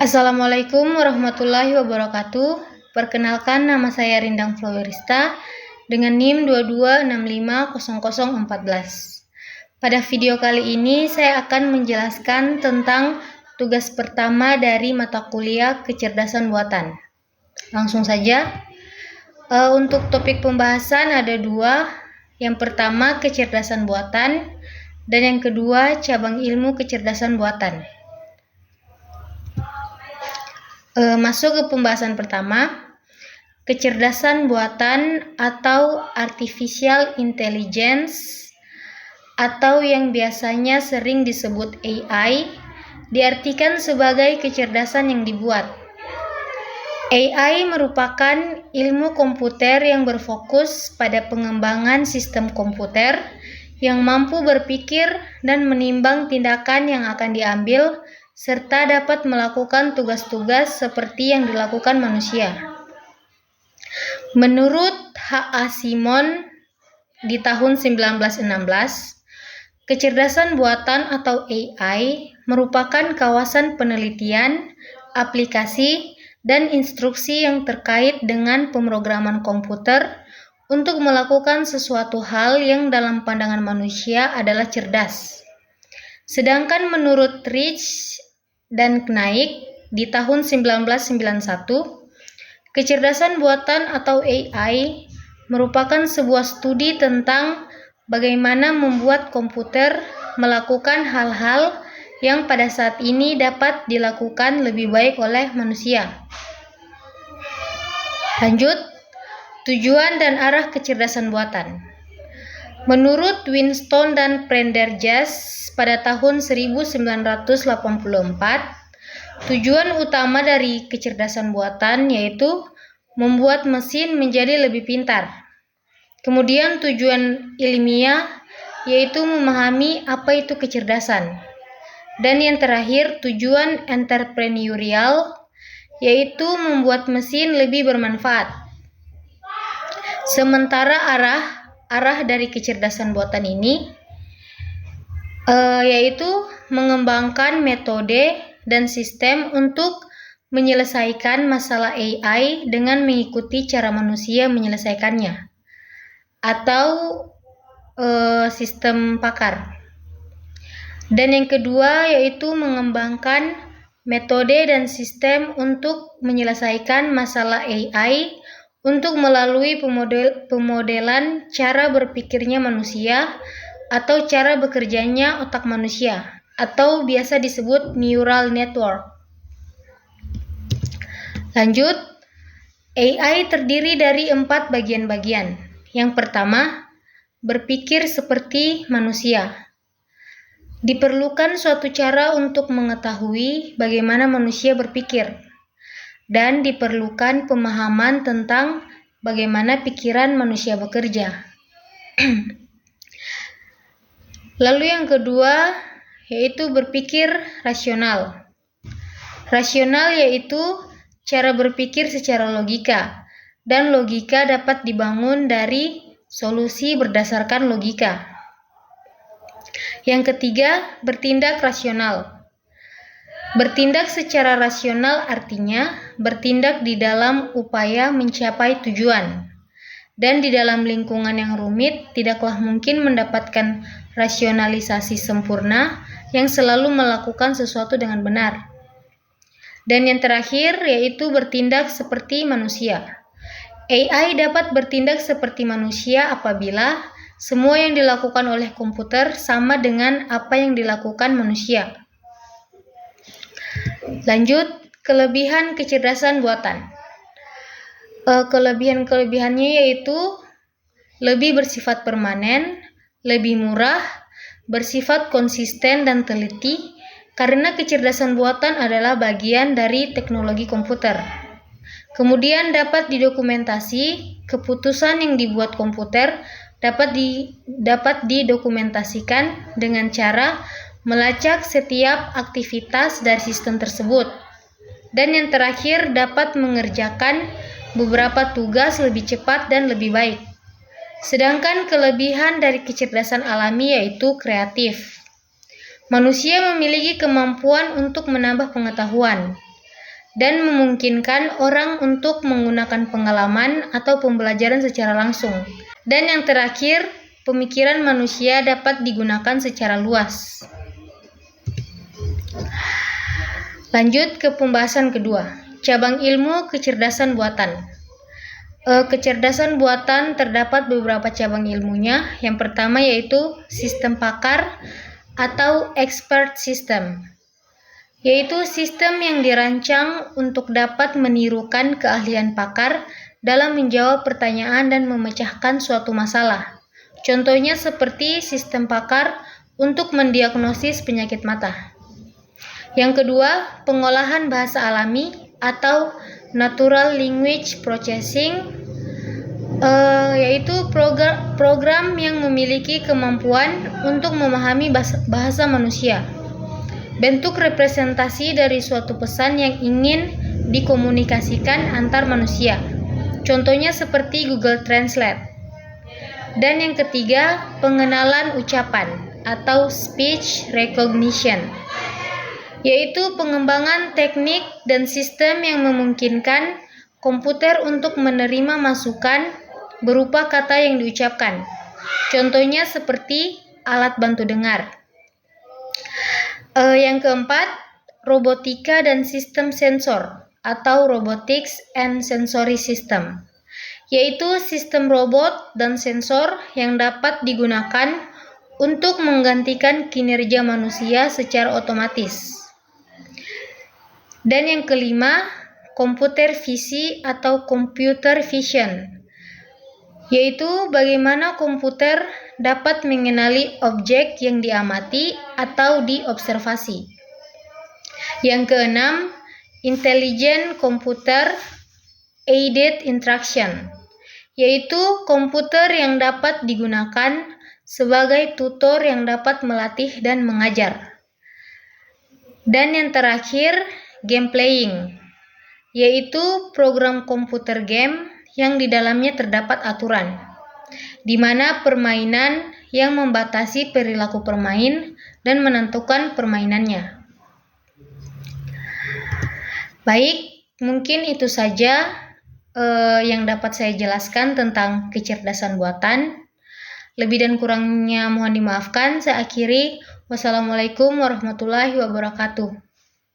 Assalamualaikum warahmatullahi wabarakatuh. Perkenalkan, nama saya Rindang Flowerista dengan NIM 22650014. Pada video kali ini saya akan menjelaskan tentang tugas pertama dari mata kuliah kecerdasan buatan. Langsung saja. Untuk topik pembahasan ada dua. Yang pertama kecerdasan buatan dan yang kedua cabang ilmu kecerdasan buatan. Masuk ke pembahasan pertama, kecerdasan buatan atau artificial intelligence atau yang biasanya sering disebut AI diartikan sebagai kecerdasan yang dibuat. AI merupakan ilmu komputer yang berfokus pada pengembangan sistem komputer yang mampu berpikir dan menimbang tindakan yang akan diambil serta dapat melakukan tugas-tugas seperti yang dilakukan manusia. Menurut H.A. Simon di tahun 1916, kecerdasan buatan atau AI merupakan kawasan penelitian, aplikasi, dan instruksi yang terkait dengan pemrograman komputer untuk melakukan sesuatu hal yang dalam pandangan manusia adalah cerdas. Sedangkan menurut Rich dan Knight di tahun 1991, kecerdasan buatan atau AI merupakan sebuah studi tentang bagaimana membuat komputer melakukan hal-hal yang pada saat ini dapat dilakukan lebih baik oleh manusia. Lanjut, tujuan dan arah kecerdasan buatan. Menurut Winston dan Prendergast pada tahun 1984, tujuan utama dari kecerdasan buatan yaitu membuat mesin menjadi lebih pintar. Kemudian tujuan ilmiah yaitu memahami apa itu kecerdasan. Dan yang terakhir tujuan entrepreneurial yaitu membuat mesin lebih bermanfaat. Sementara arah dari kecerdasan buatan ini yaitu mengembangkan metode dan sistem untuk menyelesaikan masalah AI dengan mengikuti cara manusia menyelesaikannya atau sistem pakar. Dan yang kedua yaitu mengembangkan metode dan sistem untuk menyelesaikan masalah AI untuk melalui pemodelan cara berpikirnya manusia atau cara bekerjanya otak manusia atau biasa disebut neural network. Lanjut, AI terdiri dari 4 bagian-bagian. Yang pertama, berpikir seperti manusia. Diperlukan suatu cara untuk mengetahui bagaimana manusia berpikir dan diperlukan pemahaman tentang bagaimana pikiran manusia bekerja. Lalu yang kedua yaitu berpikir rasional. Rasional yaitu cara berpikir secara logika, dan logika dapat dibangun dari solusi berdasarkan logika. Yang ketiga, bertindak rasional. Bertindak secara rasional artinya bertindak di dalam upaya mencapai tujuan. Dan di dalam lingkungan yang rumit tidaklah mungkin mendapatkan rasionalisasi sempurna yang selalu melakukan sesuatu dengan benar. Dan yang terakhir yaitu bertindak seperti manusia. AI dapat bertindak seperti manusia apabila semua yang dilakukan oleh komputer sama dengan apa yang dilakukan manusia. Lanjut, kelebihan kecerdasan buatan. Kelebihan-kelebihannya yaitu lebih bersifat permanen, lebih murah, bersifat konsisten dan teliti, karena kecerdasan buatan adalah bagian dari teknologi komputer. Kemudian dapat didokumentasi, keputusan yang dibuat komputer dapat didokumentasikan dengan cara melacak setiap aktivitas dari sistem tersebut. Dan yang terakhir dapat mengerjakan beberapa tugas lebih cepat dan lebih baik. Sedangkan kelebihan dari kecerdasan alami yaitu kreatif. Manusia memiliki kemampuan untuk menambah pengetahuan dan memungkinkan orang untuk menggunakan pengalaman atau pembelajaran secara langsung. Dan yang terakhir, pemikiran manusia dapat digunakan secara luas. Lanjut ke pembahasan kedua, cabang ilmu kecerdasan buatan. Kecerdasan buatan terdapat beberapa cabang ilmunya. Yang pertama yaitu sistem pakar atau expert system, yaitu sistem yang dirancang untuk dapat menirukan keahlian pakar dalam menjawab pertanyaan dan memecahkan suatu masalah. Contohnya seperti sistem pakar untuk mendiagnosis penyakit mata. Yang kedua, pengolahan bahasa alami atau natural language processing, yaitu program yang memiliki kemampuan untuk memahami bahasa manusia, bentuk representasi dari suatu pesan yang ingin dikomunikasikan antar manusia. Contohnya seperti Google Translate. Dan yang ketiga, pengenalan ucapan atau speech recognition, yaitu pengembangan teknik dan sistem yang memungkinkan komputer untuk menerima masukan berupa kata yang diucapkan. Contohnya seperti alat bantu dengar. Yang keempat, robotika dan sistem sensor atau robotics and sensory system, yaitu sistem robot dan sensor yang dapat digunakan untuk menggantikan kinerja manusia secara otomatis. Dan yang kelima, komputer visi atau computer vision, yaitu bagaimana komputer dapat mengenali objek yang diamati atau diobservasi. Yang keenam, intelligent computer aided instruction, yaitu komputer yang dapat digunakan sebagai tutor yang dapat melatih dan mengajar. Dan yang terakhir, game playing, yaitu program komputer game yang di dalamnya terdapat aturan, di mana permainan yang membatasi perilaku pemain dan menentukan permainannya. Baik, mungkin itu saja yang dapat saya jelaskan tentang kecerdasan buatan. Lebih dan kurangnya mohon dimaafkan. Saya akhiri. Wassalamualaikum warahmatullahi wabarakatuh.